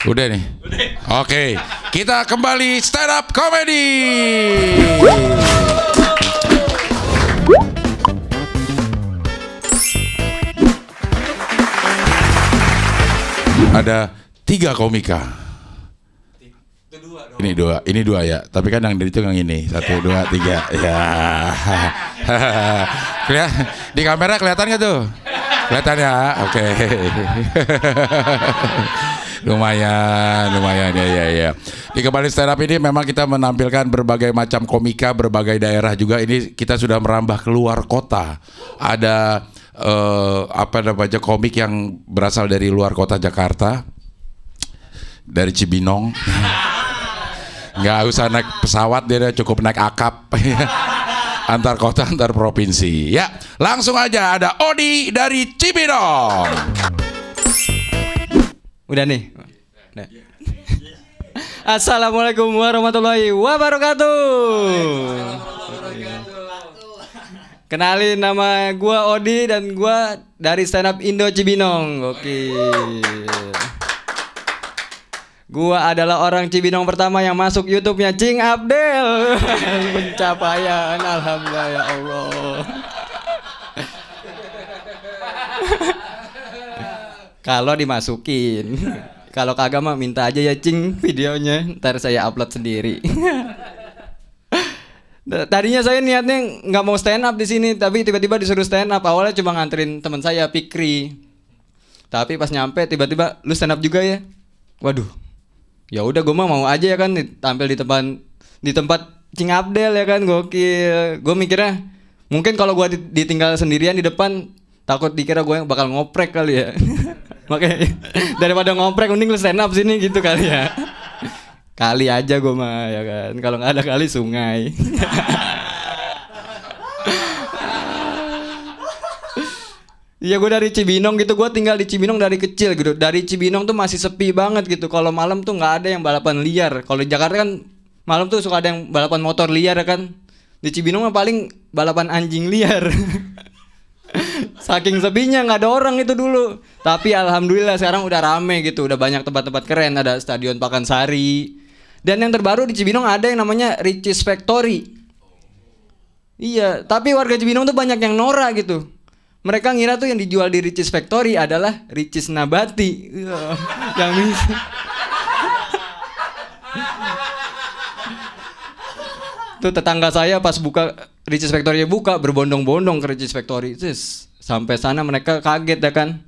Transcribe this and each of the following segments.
Udah nih. Oke, kita kembali stand up comedy. Ada 3 komika. Ini dua ya. Tapi kan yang dari itu yang ini 1, 2, 3. Ya. Di kamera kelihatan nggak tuh? Kelihatan ya. Oke. Lumayan ya. Di kembali stand up ini memang kita menampilkan berbagai macam komika, berbagai daerah juga. Ini kita sudah merambah keluar kota. Ada komik yang berasal dari luar kota Jakarta, dari Cibinong. Nggak usah naik pesawat, dia cukup naik akap. Antar kota, antar provinsi. Ya, langsung aja ada Odi dari Cibinong. Udah nih. Udah. Assalamualaikum warahmatullahi wabarakatuh. Kenalin, nama gua Odi dan gua dari stand up Indo Cibinong. Oke. Gua adalah orang Cibinong pertama yang masuk YouTube-nya Cing Abdel. Pencapaian, alhamdulillah ya Allah. Kalau dimasukin, kalau kagak mah minta aja ya Cing videonya, ntar saya upload sendiri. Tadinya saya niatnya nggak mau stand up di sini, tapi tiba-tiba disuruh stand up. Awalnya cuma nganterin teman saya Fikri, tapi pas nyampe tiba-tiba lu stand up juga ya. Waduh, ya udah gue mah mau aja ya kan, tampil di tempat Cing Abdel ya kan, gokil. Gue mikirnya mungkin kalau gue ditinggal sendirian di depan, takut dikira gue yang bakal ngoprek kali ya. Makanya daripada ngoprek mending lu stand up sini gitu kali ya. Kali aja gue mah ya kan, kalau nggak ada kali sungai. Iya, gue dari Cibinong gitu, gue tinggal di Cibinong dari kecil gitu. Dari Cibinong tuh masih sepi banget gitu. Kalau malam tuh nggak ada yang balapan liar. Kalau di Jakarta kan malam tuh suka ada yang balapan motor liar kan. Di Cibinong mah paling balapan anjing liar. Saking sepinya nggak ada orang itu dulu. Tapi alhamdulillah sekarang udah rame gitu. Udah banyak tempat-tempat keren. Ada Stadion Pakansari. Dan yang terbaru di Cibinong ada yang namanya Ricis Factory. Iya, tapi warga Cibinong tuh banyak yang norak gitu. Mereka ngira tuh yang dijual di Ricis Factory adalah Ricis Nabati. Yang bisa. Tuh tetangga saya pas buka Ricis Factory buka, berbondong-bondong ke Ricis Factory. Terus sampai sana mereka kaget ya kan.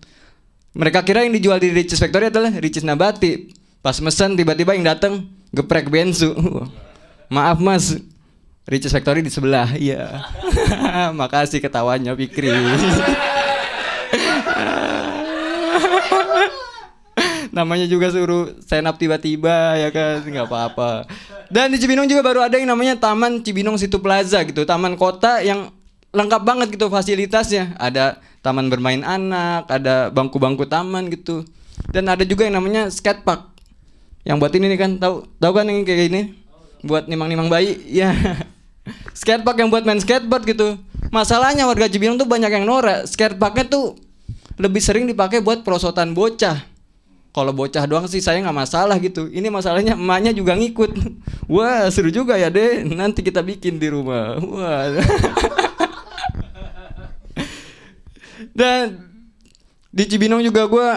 Mereka kira yang dijual di Ricis Factory adalah Ricis Nabati. Pas mesen tiba-tiba yang datang geprek bensu. Maaf Mas, Ricis Factory di sebelah. Iya. Makasih ketawanya Fikri. Namanya juga suruh stand up tiba-tiba ya kan, nggak apa-apa. Dan di Cibinong juga baru ada yang namanya Taman Cibinong Situ Plaza gitu, taman kota yang lengkap banget gitu fasilitasnya. Ada taman bermain anak, ada bangku-bangku taman gitu. Dan ada juga yang namanya skatepark. Yang buat ini nih kan, tahu kan yang kayak gini? Buat nimang-nimang bayi, ya. Skatepark yang buat main skateboard gitu. Masalahnya warga Cibinong tuh banyak yang norak. Skateparknya tuh lebih sering dipakai buat perosotan bocah. Kalau bocah doang sih saya nggak masalah gitu. Ini masalahnya emaknya juga ngikut. Wah seru juga ya deh. Nanti kita bikin di rumah. Wah. Dan di Cibinong juga gue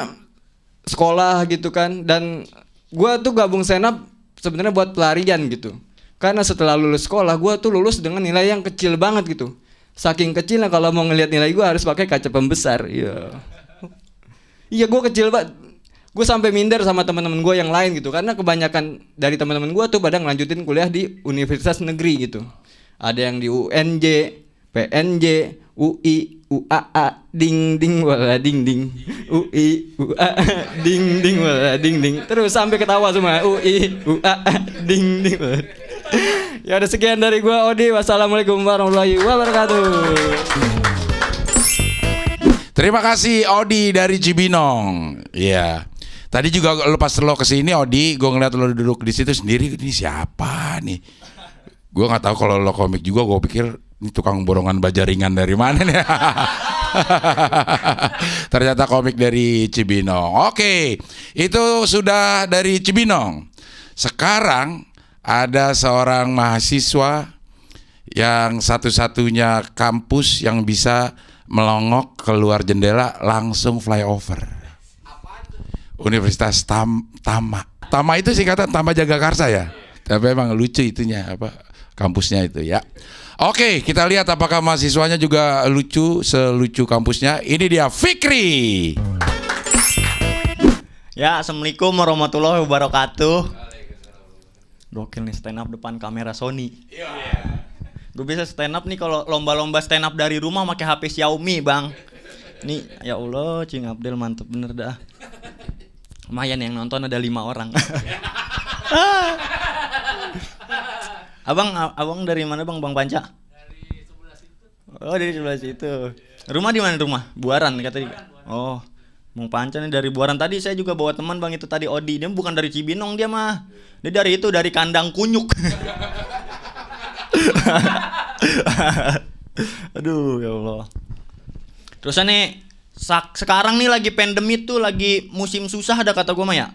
sekolah gitu kan. Dan gue tuh gabung stand up sebenarnya buat pelarian gitu. Karena setelah lulus sekolah gue tuh lulus dengan nilai yang kecil banget gitu. Saking kecilnya kalau mau ngelihat nilai gue harus pakai kaca pembesar. Iya. Iya gue kecil banget. Gue sampai minder sama teman-teman gue yang lain gitu, karena kebanyakan dari teman-teman gue tuh pada ngelanjutin kuliah di universitas negeri gitu. Ada yang di UNJ, PNJ, UI, UAA, ding ding wala ding ding, UI, UAA, ding ding wala ding ding. Terus sampai ketawa semua, UI, UAA, ding ding. Ya udah sekian dari gue Odi. Wassalamualaikum warahmatullahi wabarakatuh. Terima kasih Odi dari Cibinong. Iya. Tadi juga lepas lo kesini Odi, gue ngeliat lo duduk di situ sendiri. Ini siapa nih? Gue nggak tahu kalau lo komik juga. Gue pikir ini tukang borongan baja ringan dari mana nih. Ternyata komik dari Cibinong. Oke, itu sudah dari Cibinong. Sekarang ada seorang mahasiswa yang satu-satunya kampus yang bisa melongok keluar jendela langsung flyover. Universitas Tama. Tama itu singkatan Tama Jagakarsa ya. Tapi emang lucu itunya kampusnya itu ya. Oke, kita lihat apakah mahasiswanya juga lucu selucu kampusnya. Ini dia Fikri. Ya, assalamualaikum warahmatullahi wabarakatuh. Gokil nih stand up depan kamera Sony. Gue bisa stand up nih kalau lomba-lomba stand up dari rumah pakai HP Xiaomi, Bang. Nih, ya Allah, Cing Abdel mantep bener dah. Lumayan yang nonton ada 5 orang. Abang dari mana Bang? Bang Panca? Dari sebelah situ. Oh, dari sebelah situ. Rumah di mana rumah? Buaran kata dia. Oh, Bang Panca nih dari Buaran. Tadi saya juga bawa teman Bang itu tadi Odi. Dia bukan dari Cibinong dia mah. Dia dari itu dari kandang kunyuk. Aduh, ya Allah. Terus nih sekarang nih lagi pandemi tuh lagi musim susah ada kata gue mah ya.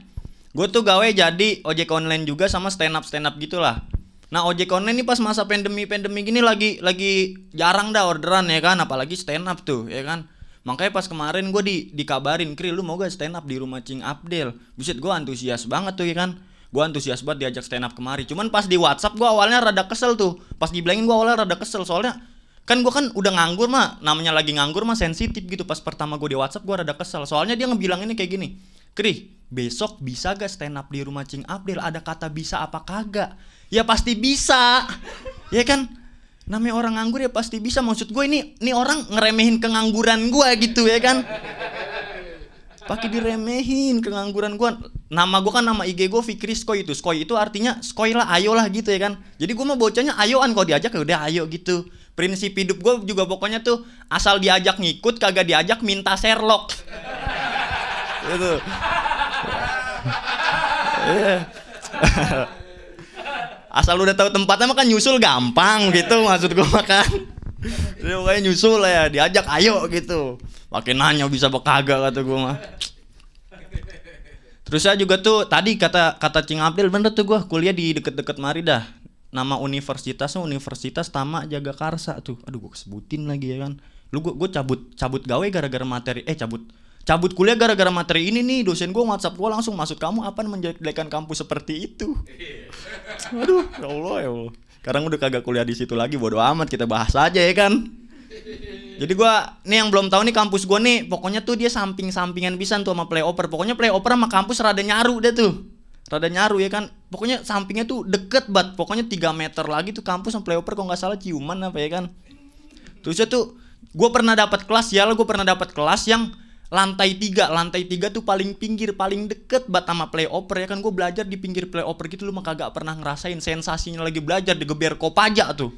Gue tuh gawe jadi ojek online juga sama stand up gitulah. Nah ojek online nih pas masa pandemi gini lagi jarang dah orderan ya kan, apalagi stand up tuh ya kan. Makanya pas kemarin gue dikabarin, Kri lu mau gak stand up di rumah Cing Abdel? Buset gue antusias banget tuh ya kan. Gue antusias banget diajak stand up kemari. Cuman pas di WhatsApp gue awalnya rada kesel tuh. Pas dibilangin gue awalnya rada kesel soalnya kan gue kan udah nganggur mah, namanya lagi nganggur mah sensitif gitu. Pas pertama gue di WhatsApp gue rada kesel. Soalnya dia ngebilanginnya kayak gini, Kri, besok bisa gak stand up di rumah Cing Abdel? Ada kata bisa apa kagak? Ya pasti bisa. Ya kan? Namanya orang nganggur ya pasti bisa. Maksud gue ini orang ngeremehin kengangguran gue gitu ya kan? Pakai diremehin kengangguran gue. Nama gue kan nama IG gue Fikri Skoy itu. Skoy itu artinya skoy lah, ayo lah gitu ya kan. Jadi gue mah bocahnya ayoan, kalau diajak ya udah ayo gitu. Prinsip hidup gue juga pokoknya tuh asal diajak ngikut, kagak diajak minta Sherlock. Gitu. Asal udah tahu tempatnya mah kan nyusul gampang gitu maksud gue makan. Jadi pokoknya nyusul lah ya, diajak ayo gitu. Pakai nanya bisa apa kagak kata gue mah. Terus saya juga tuh tadi kata Cing Abdel bener tuh gue kuliah di deket-deket mari dah. Nama universitasnya Universitas Tama Jagakarsa tuh. Aduh gue sebutin lagi ya kan. Lu gue cabut gawe gara-gara materi cabut kuliah gara-gara materi ini nih. Dosen gue WhatsApp gue langsung, maksud kamu apa menjelek-jelekan kampus seperti itu? Aduh, ya Allah. Sekarang udah kagak kuliah di situ lagi, bodo amat, kita bahas aja ya kan. Jadi gue nih yang belum tahu nih kampus gue nih, pokoknya tuh dia samping-sampingan pisan tuh sama playoper. Pokoknya playoper sama kampus rada nyaru deh tuh. Rada nyaru ya kan. Pokoknya sampingnya tuh deket banget. Pokoknya 3 meter lagi tuh kampus sama playoper, kalau nggak salah ciuman apa ya kan. Terusnya tuh gue pernah dapat kelas yang lantai 3 tuh paling pinggir, paling deket banget sama playoper ya kan. Gue belajar di pinggir playoper gitu, lu mah kagak pernah ngerasain sensasinya lagi belajar digeber Kopaja tuh.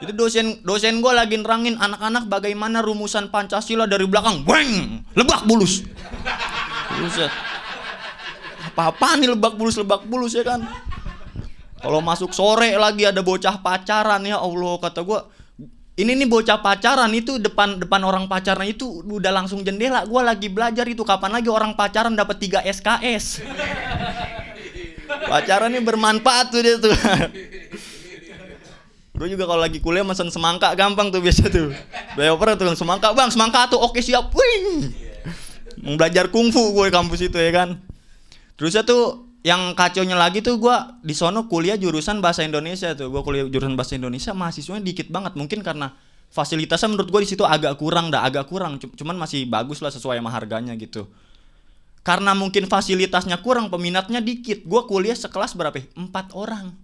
Jadi dosen gue lagi nerangin anak-anak bagaimana rumusan Pancasila dari belakang, bang, Lebak Bulus. Buset. Apa-apaan nih lebak bulus ya kan. Kalau masuk sore lagi ada bocah pacaran, ya Allah kata gue. Ini nih bocah pacaran itu depan orang pacaran itu udah langsung jendela. Gue lagi belajar itu, kapan lagi orang pacaran dapat 3 SKS. Pacarannya bermanfaat tuh dia tuh. Gue juga kalau lagi kuliah mesen semangka gampang tuh biasa tuh. Playoper tuh semangka, bang semangka tuh, oke siap. Wih. Mau belajar kungfu gue kampus itu ya kan. Terusnya tuh yang kacaunya lagi tuh gue di sono kuliah jurusan bahasa Indonesia tuh. Gue kuliah jurusan bahasa Indonesia, mahasiswanya dikit banget. Mungkin karena fasilitasnya menurut gue di situ agak kurang. Cuman masih bagus lah sesuai sama harganya gitu. Karena mungkin fasilitasnya kurang, peminatnya dikit. Gue kuliah sekelas berapa? 4 orang.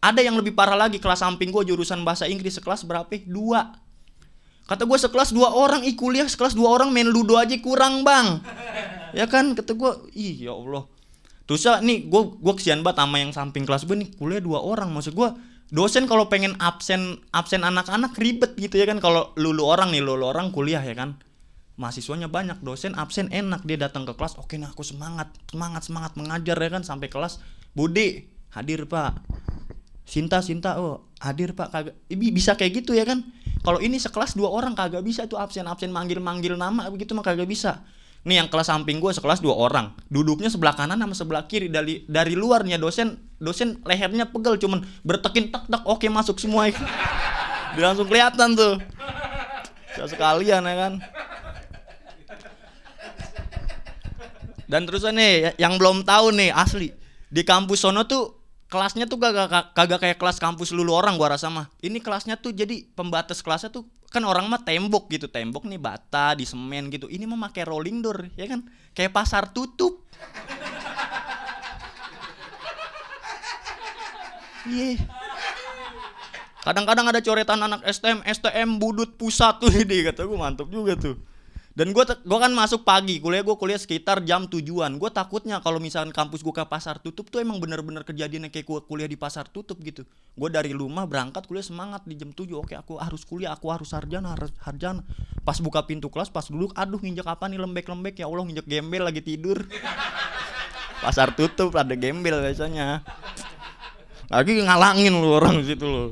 Ada yang lebih parah lagi, kelas samping gue jurusan bahasa Inggris sekelas berapa? 2. Kata gue sekelas 2 orang, kuliah sekelas 2 orang main ludo aja kurang bang. Ya kan, kata gue, ya Allah. Terus nih gue kesian banget sama yang samping kelas gue nih, kuliah 2 orang. Maksud gue, dosen kalau pengen absen anak-anak ribet gitu ya kan. Kalau lulu orang kuliah ya kan. Mahasiswanya banyak, dosen absen enak, dia datang ke kelas, oke nah aku semangat mengajar ya kan. Sampai kelas, Budi hadir pak, Sinta oh hadir pak, kagak bisa kayak gitu ya kan. Kalau ini sekelas 2 orang kagak bisa tuh absen manggil nama begitu mah kagak bisa. Nih yang kelas samping gue sekelas 2 orang, duduknya sebelah kanan sama sebelah kiri. Dari luarnya dosen lehernya pegel, cuman bertekin tak oke masuk semua. Dia langsung kelihatan tuh. Sekalian ya kan. Dan terus nih yang belum tahu nih asli, di kampus sono tuh kelasnya tuh kagak kayak kelas kampus lulu orang gua rasa mah. Ini kelasnya tuh jadi pembatas kelasnya tuh kan orang mah tembok gitu, tembok nih bata di semen gitu. Ini mah pakai rolling door ya kan, kayak pasar tutup. Iya. Kadang-kadang ada coretan anak STM Budut Pusat tuh ini, kata gue mantap juga tuh. Dan gue kan masuk pagi, gue kuliah sekitar jam 7-an. Gue takutnya kalau misalkan kampus gue ke pasar tutup tuh emang bener-bener kejadiannya kayak gue kuliah di pasar tutup gitu. Gue dari rumah berangkat kuliah semangat di jam 7, oke aku harus kuliah, aku harus sarjana. Pas buka pintu kelas, pas duduk, aduh nginjek apa nih lembek-lembek, ya Allah nginjek gembel lagi tidur. Pasar tutup ada gembel biasanya. Lagi ngalangin lu orang situ lu.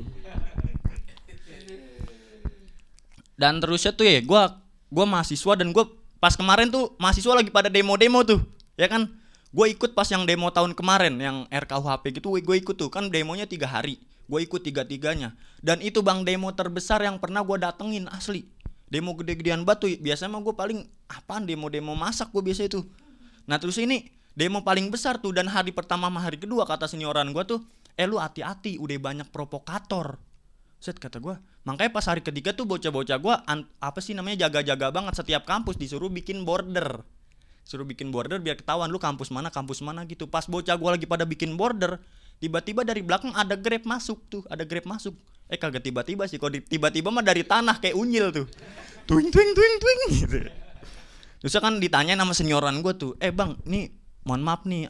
Dan terusnya tuh ya, gue mahasiswa dan gue pas kemarin tuh mahasiswa lagi pada demo-demo tuh, ya kan? Gue ikut pas yang demo tahun kemarin yang RKUHP gitu, gue ikut tuh kan demonya 3 hari, gue ikut 3-3-nya. Dan itu bang demo terbesar yang pernah gue datengin asli. Demo gede-gedean batu, biasanya mah gue paling apaan demo masak gue biasa itu. Nah terus ini demo paling besar tuh, dan hari pertama sama hari kedua kata senioran gue tuh, lu hati-hati udah banyak provokator. Set kata gue, makanya pas hari ketiga tuh bocah-bocah gue jaga-jaga banget, setiap kampus disuruh bikin border, biar ketahuan lu kampus mana gitu. Pas bocah gue lagi pada bikin border, tiba-tiba dari belakang ada Grab masuk. Kagak tiba-tiba sih, kalau tiba-tiba mah dari tanah kayak unyil tuh, twing gitu. Terus kan ditanyain sama senioran gue tuh, bang, nih mohon maaf nih,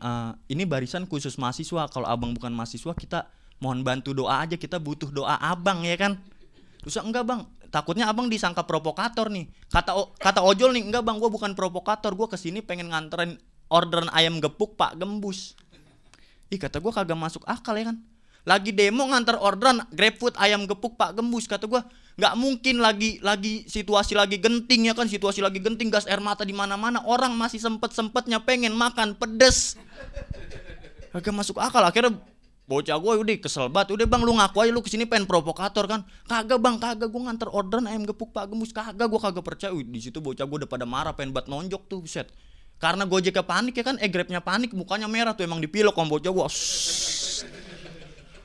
ini barisan khusus mahasiswa, kalau abang bukan mahasiswa kita mohon bantu doa aja, kita butuh doa abang ya kan. Terus enggak bang, takutnya abang disangka provokator nih. Kata ojol nih, enggak bang, gue bukan provokator, gue kesini pengen nganterin orderan ayam gepuk Pak Gembus. Kata gue kagak masuk akal ya kan. Lagi demo nganter orderan GrabFood ayam gepuk Pak Gembus, kata gue nggak mungkin lagi situasi lagi genting ya kan, gas air mata di mana-mana, orang masih sempetnya pengen makan pedes. Kagak masuk akal. Akhirnya bocah gue udah kesel banget, udah bang lu ngaku aja lu kesini pengen provokator kan. Kagak bang, gue nganter orderan ayam gepuk Pak Gembus, gue kagak percaya. Di situ bocah gue udah pada marah, pengen buat nonjok tuh, buset. Karena Gojeknya panik ya kan, Grabnya panik, mukanya merah tuh, emang dipilok sama bocah gue.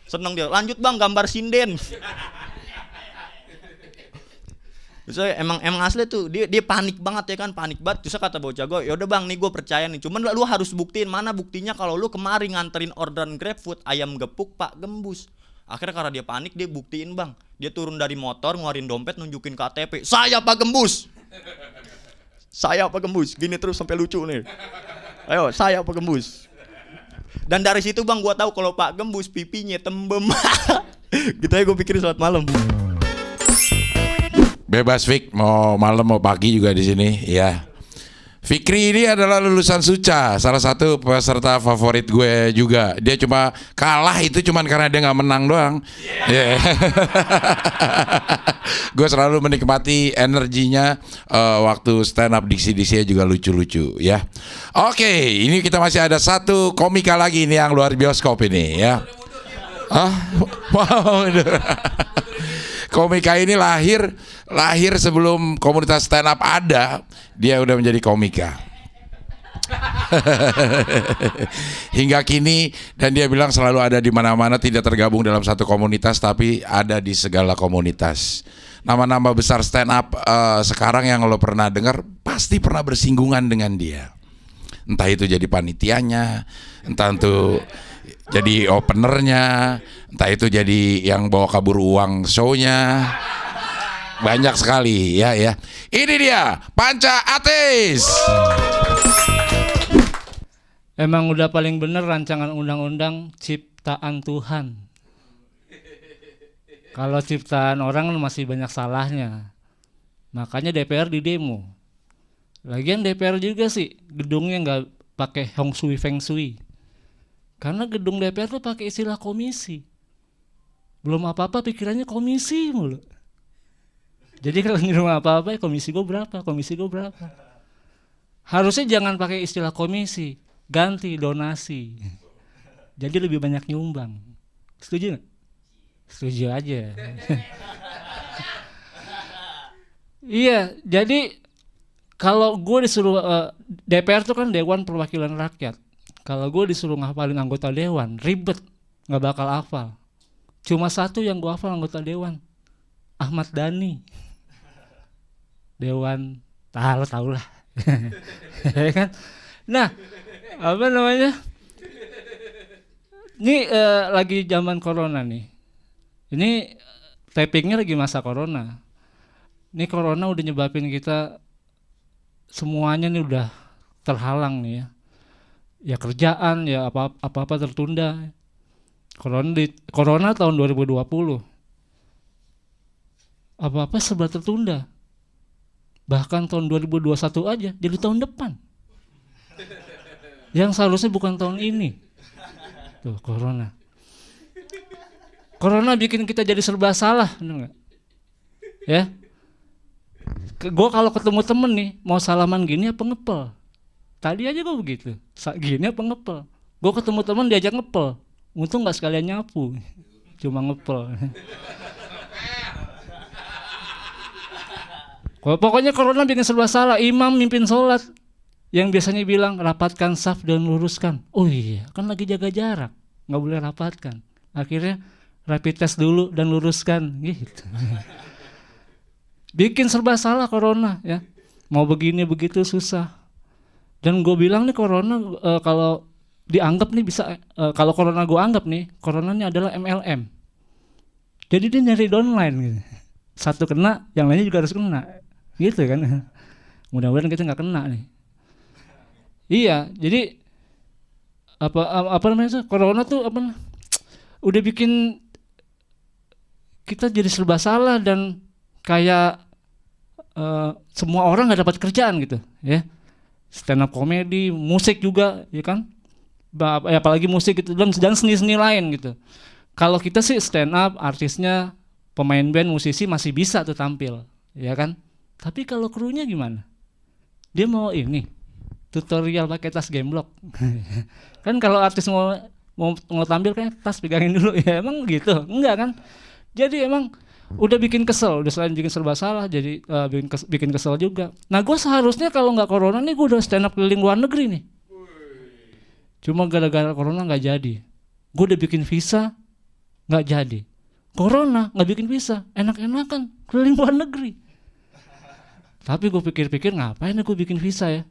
Seneng dia, lanjut bang gambar sinden. Terus emang asli tuh dia panik banget ya kan, panik banget. Terus kata bocah gue, yaudah bang nih gue percaya nih, cuman lu harus buktiin, mana buktinya kalau lu kemarin nganterin orderan GrabFood ayam gepuk Pak Gembus. Akhirnya karena dia panik, dia buktiin bang, dia turun dari motor, ngeluarin dompet, nunjukin KTP, saya Pak Gembus, gini terus sampai lucu nih, ayo saya Pak Gembus. Dan dari situ bang gue tahu kalau Pak Gembus pipinya tembem. Gitu ya gue pikirin selamat malam. Bebas Fik, mau malam mau pagi juga di sini ya. Fikri ini adalah lulusan Suca, salah satu peserta favorit gue juga. Dia cuma kalah itu cuman karena dia nggak menang doang. Yeah. Gue selalu menikmati energinya waktu stand up, diksi-diksinya juga lucu-lucu ya. Oke, ini kita masih ada satu komika lagi ini yang luar bioskop ini ya. Wow. Komika ini lahir sebelum komunitas stand up ada, dia udah menjadi komika. Hingga kini, dan dia bilang selalu ada di mana-mana, tidak tergabung dalam satu komunitas tapi ada di segala komunitas. Nama-nama besar stand up sekarang yang lo pernah dengar pasti pernah bersinggungan dengan dia. Entah itu jadi panitianya, entah itu jadi openernya, entah itu jadi yang bawa kabur uang show-nya. Banyak sekali ya. Ini dia Panca Ateis. Emang udah paling bener rancangan undang-undang ciptaan Tuhan. Kalau ciptaan orang masih banyak salahnya. Makanya DPR di demo. Lagian DPR juga sih gedungnya nggak pakai Hong Shui Feng Shui. Karena gedung DPR tuh pakai istilah komisi. Belum apa-apa pikirannya komisi mulu. Jadi kalau ngirim apa-apa, komisi gue berapa, komisi gue berapa. Harusnya jangan pakai istilah komisi, ganti donasi. Jadi lebih banyak nyumbang. Setuju nggak? Setuju aja. Iya, jadi kalau gue disuruh DPR tuh kan Dewan Perwakilan Rakyat. Kalau gue disuruh ngafalin anggota dewan, ribet, nggak bakal hafal. Cuma satu yang gue hafal anggota dewan, Ahmad Dhani. Dewan, tahu lah. Ya kan? Nah, apa namanya? Ini lagi zaman corona nih. Ini tapingnya lagi masa corona. Ini corona udah nyebabin kita semuanya nih udah terhalang nih ya. Ya kerjaan, ya apa-apa tertunda. Corona tahun 2020. Apa-apa serba tertunda. Bahkan tahun 2021 aja jadi tahun depan. Yang seharusnya bukan tahun ini. Tuh, corona. Corona bikin kita jadi serba salah, bener gak? Ya. Gue kalau ketemu temen nih, mau salaman gini apa ngepel? Tadi aja gue begitu, gini apa ngepel? Gue ketemu temen diajak ngepel, untung gak sekalian nyapu, cuma ngepel. Pokoknya corona bikin serba salah. Imam mimpin sholat, yang biasanya bilang rapatkan saf dan luruskan. Oh iya, kan lagi jaga jarak, nggak boleh rapatkan. Akhirnya rapid test dulu dan luruskan, gitu. Bikin serba salah corona ya. Mau begini begitu susah. Dan gue bilang nih corona kalau dianggap nih bisa kalau corona gue anggap nih coronanya adalah MLM. Jadi dia nyari downline gitu. Satu kena, yang lainnya juga harus kena. Gitu kan. Mudah-mudahan kita nggak kena nih. Iya, jadi apa namanya tuh? Corona tuh apa? Udah bikin kita jadi serba salah dan kayak semua orang nggak dapat kerjaan gitu, ya. Stand up komedi, musik juga, ya kan? Apalagi musik gitu dan seni-seni lain gitu. Kalau kita sih stand up, artisnya, pemain band, musisi masih bisa tuh tampil, ya kan? Tapi kalau krunya gimana? Dia mau ini tutorial pakai tas gemblok. Kan kalau artis mau tampil kan tas pegangin dulu, ya emang gitu? Enggak kan? Jadi emang udah bikin kesel, udah selain bikin serba salah, jadi bikin kesel juga. Nah gue seharusnya kalau nggak corona nih gue udah stand up keliling luar negeri nih. Cuma gara-gara corona nggak jadi. Gue udah bikin visa, nggak jadi. Corona nggak bikin visa, enak-enakan keliling luar negeri. Tapi gue pikir-pikir ngapain gue bikin visa ya?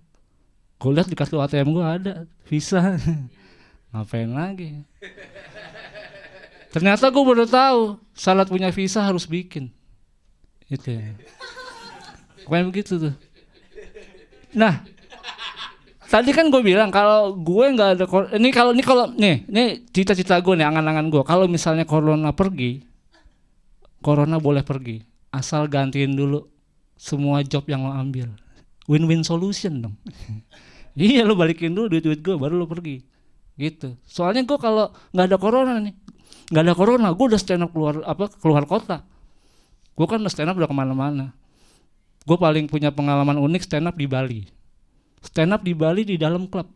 Gue lihat di kartu ATM gue ada visa, ngapain lagi? Ternyata gue baru tahu syarat punya visa harus bikin. Itu ya. Pokoknya begitu tuh. Nah, tadi kan gue bilang kalau gue nggak ada ini cita-cita gue nih, angan-angan gue. Kalau misalnya corona pergi, corona boleh pergi, asal gantiin dulu semua job yang lo ambil. Win-win solution dong. Iya, lo balikin dulu duit gue, baru lo pergi. Gitu. Soalnya gue kalau nggak ada corona nih. Nggak ada corona, gue udah stand up keluar kota. Gue kan stand up udah kemana-mana. Gue paling punya pengalaman unik stand up di Bali. Stand up di Bali di dalam klub.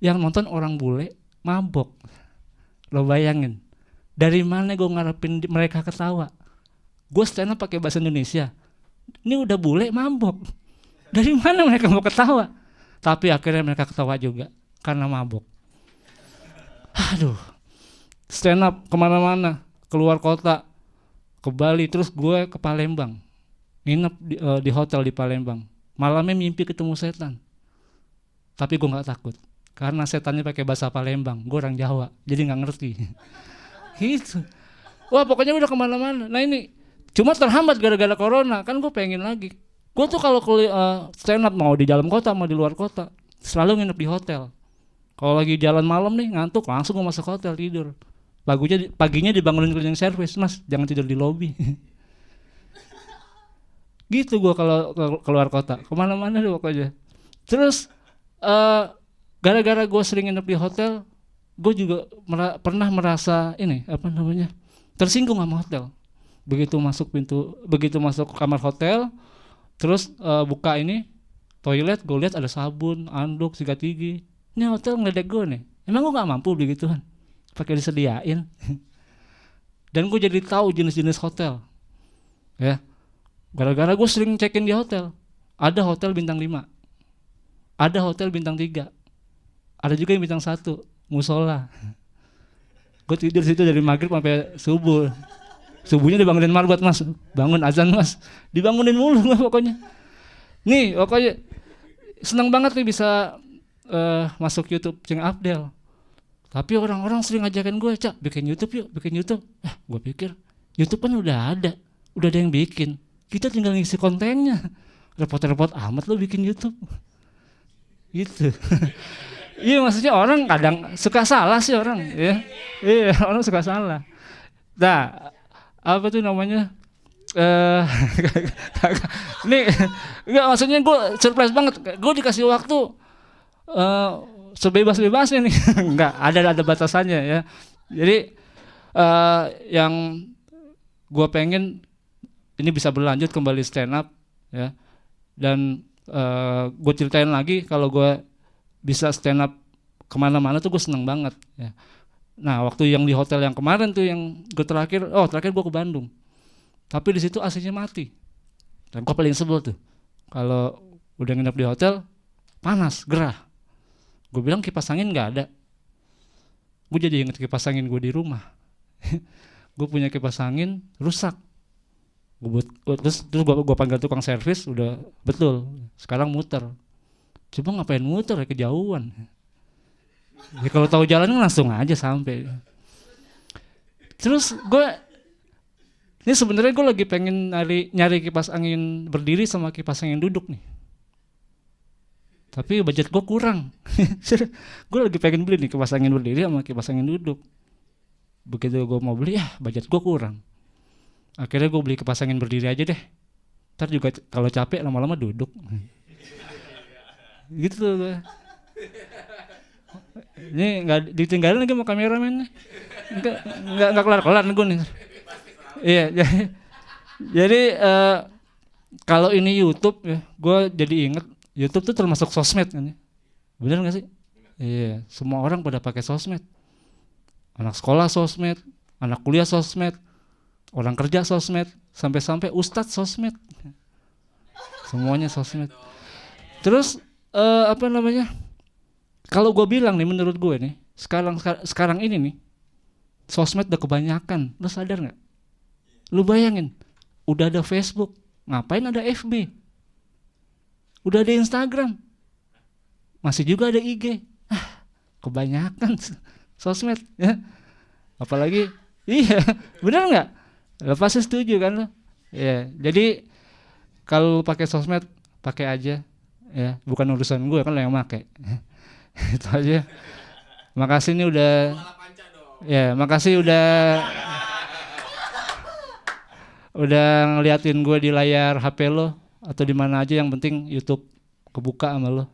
Yang nonton orang bule mabok. Lo bayangin, dari mana gue ngarepin mereka ketawa? Gue stand up pakai bahasa Indonesia. Ini udah bule mabok. Dari mana mereka mau ketawa? Tapi akhirnya mereka ketawa juga karena mabok. Aduh. Stand up kemana-mana, keluar kota, ke Bali, terus gue ke Palembang, nginep di hotel di Palembang. Malamnya mimpi ketemu setan, tapi gue nggak takut karena setannya pakai bahasa Palembang, gue orang Jawa, jadi nggak ngerti. Gitu. Wah pokoknya udah kemana-mana. Nah ini cuma terhambat gara-gara corona, kan gue pengen lagi. Gue tuh kalau stand up mau di dalam kota mau di luar kota, selalu nginep di hotel. Kalau lagi jalan malam nih ngantuk, langsung gue masuk hotel tidur. Paginya dibangunin cleaning service, mas jangan tidur di lobi. Gitu gue kalau keluar kota, kemana-mana deh pokoknya. Terus gara-gara gue sering nginep di hotel, gue juga pernah merasa tersinggung sama hotel. Begitu masuk kamar hotel, terus buka ini toilet, gue lihat ada sabun, anduk, sikat gigi. Ini hotel ngeledek gue nih. Emang gue nggak mampu beli gituan? Pakai disediain. Dan gue jadi tahu jenis-jenis hotel. Ya. Gara-gara gue sering check-in di hotel. Ada hotel bintang 5. Ada hotel bintang 3. Ada juga yang bintang 1, musola. Gue tidur situ dari maghrib sampai subuh. Subuhnya dibangunin marbot, Mas. Bangun azan, Mas. Dibangunin mulu pokoknya. Nih, pokoknya senang banget nih bisa masuk YouTube Cing Abdel. Tapi orang-orang sering ngajakin gue, Cak, bikin YouTube yuk, bikin YouTube. Gue pikir YouTube kan udah ada yang bikin. Kita tinggal ngisi kontennya. Repot-repot amat lo bikin YouTube. Gitu. Iya, maksudnya orang kadang suka salah sih orang, ya. Iya, orang suka salah. Nah, apa tuh namanya? Nih, enggak, maksudnya gue surprise banget. Gue dikasih waktu sebebas-bebasnya nih. Enggak, ada batasannya ya. Jadi yang gue pengen ini bisa berlanjut kembali stand up ya. Dan gue ceritain lagi kalau gue bisa stand up kemana-mana tuh gue seneng banget ya. Nah, waktu yang di hotel yang kemarin tuh yang gue terakhir gue ke Bandung. Tapi di situ AC-nya mati. Dan gue paling sebel tuh. Kalau udah nginep di hotel panas, gerah. Gue bilang kipas angin nggak ada. Gue jadi inget kipas angin gue di rumah. Gue punya kipas angin rusak. Terus gue panggil tukang servis, udah betul. Sekarang muter. Coba ngapain muter ya, kejauhan. Ya kalau tahu jalan langsung aja sampai. Terus ini sebenarnya gue lagi pengen nyari kipas angin berdiri sama kipas angin duduk nih. Tapi budget gue kurang. Gue lagi pengen beli nih kipas angin berdiri sama kipas angin duduk. Begitu gue mau beli, budget gue kurang. Akhirnya gue beli kipas angin berdiri aja deh. Ntar juga kalau capek lama-lama duduk. Gitu gue. Ini nggak ditinggalin lagi sama kameramen nih. Nggak kelar-kelar gue nih. Iya, jadi kalau ini YouTube ya, gue jadi inget YouTube tuh termasuk sosmed kan ya. Bener gak sih? Iya, semua orang pada pakai sosmed. Anak sekolah sosmed, anak kuliah sosmed, orang kerja sosmed, sampai-sampai ustadz sosmed. Semuanya sosmed. Terus kalau gue bilang nih, menurut gue nih, sekarang ini nih, sosmed udah kebanyakan. Lo sadar nggak? Lo bayangin, udah ada Facebook, ngapain ada FB? Udah ada Instagram, masih juga ada IG. Kebanyakan sosmed ya. Apalagi, iya, benar nggak? Lo pasti setuju kan lo? Ya, jadi kalau pakai sosmed pakai aja, ya. Bukan urusan gue, kan lo yang pakai. Itu aja. Makasih nih udah. Ya, makasih udah ngeliatin gue di layar HP lo atau di mana aja, yang penting YouTube kebuka sama lo.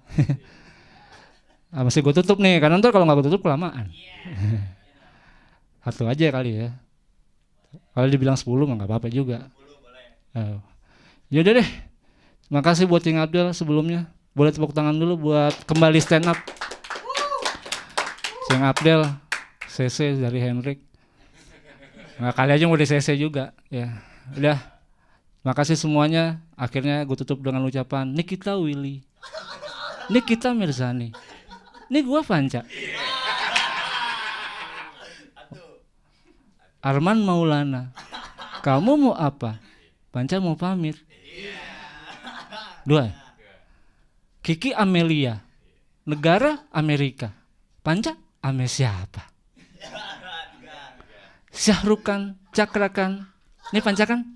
Masih gue tutup nih, karena ntar kalau nggak gue tutup kelamaan. Satu aja kali ya. Kalau dibilang 10 mah nggak apa-apa juga. Yaudah deh. Makasih buat Cing Abdel sebelumnya. Boleh tepuk tangan dulu buat kembali stand up. Cing Abdel, CC dari Henrik. Nggak kali aja mau di CC juga. Ya, udah. Makasih semuanya. Akhirnya gue tutup dengan ucapan Nikita Willy, Nikita Mirzani, ini gue Panca, Arman Maulana. Kamu mau apa? Panca mau pamit. 2. Kiki Amelia, negara Amerika. Panca ame siapa? Syahrukan, Cakrakan. Ini Panca kan?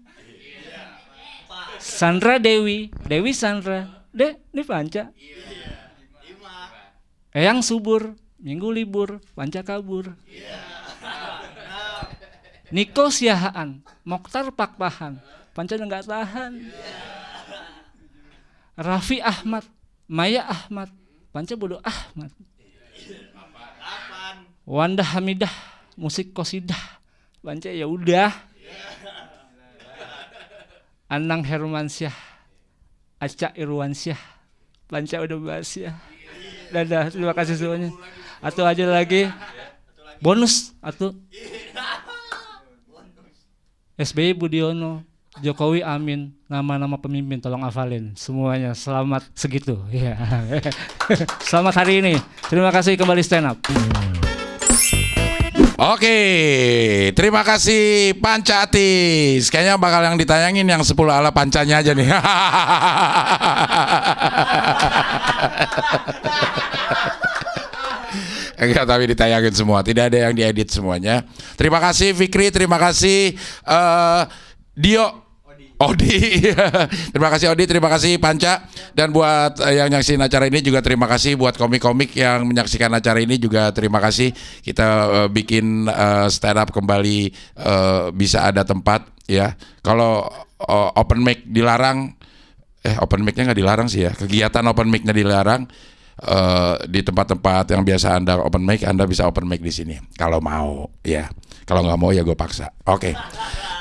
Sandra Dewi Sandra. Ini Panca. Eyang Subur, Minggu libur, Panca kabur. Niko Siahaan, Mokhtar Pakpahan, Panca nggak tahan. Raffi Ahmad, Maya Ahmad, Panca bodoh Ahmad. Wanda Hamidah, musik kosidah, Panca ya udah. Anang Hermansyah, Aca Irwansyah, Panca udah bahas ya. Dadah, terima kasih semuanya. Atau aja lagi bonus atau SBY Budiono, Jokowi Amin, nama-nama pemimpin tolong hafalin semuanya. Selamat segitu. Ya. Selamat hari ini. Terima kasih, kembali stand up. Oke, terima kasih Panca Atis. Kayaknya bakal yang ditayangin yang 10 ala pancanya aja nih. Enggak, tapi ditayangin semua, tidak ada yang diedit semuanya. Terima kasih Fikri, terima kasih Odi. Terima kasih Odi, terima kasih Panca. Dan buat yang nyaksiin acara ini juga terima kasih. Buat komik-komik yang menyaksikan acara ini juga terima kasih. Kita bikin stand up kembali, bisa ada tempat ya. Kalau open mic dilarang, open mic-nya nggak dilarang sih ya. Kegiatan open mic-nya dilarang. Di tempat-tempat yang biasa Anda open mic, Anda bisa open mic di sini kalau mau ya. Kalau nggak mau ya gue paksa. Oke.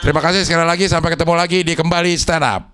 Terima kasih sekali lagi, sampai ketemu lagi di Kembali Stand Up.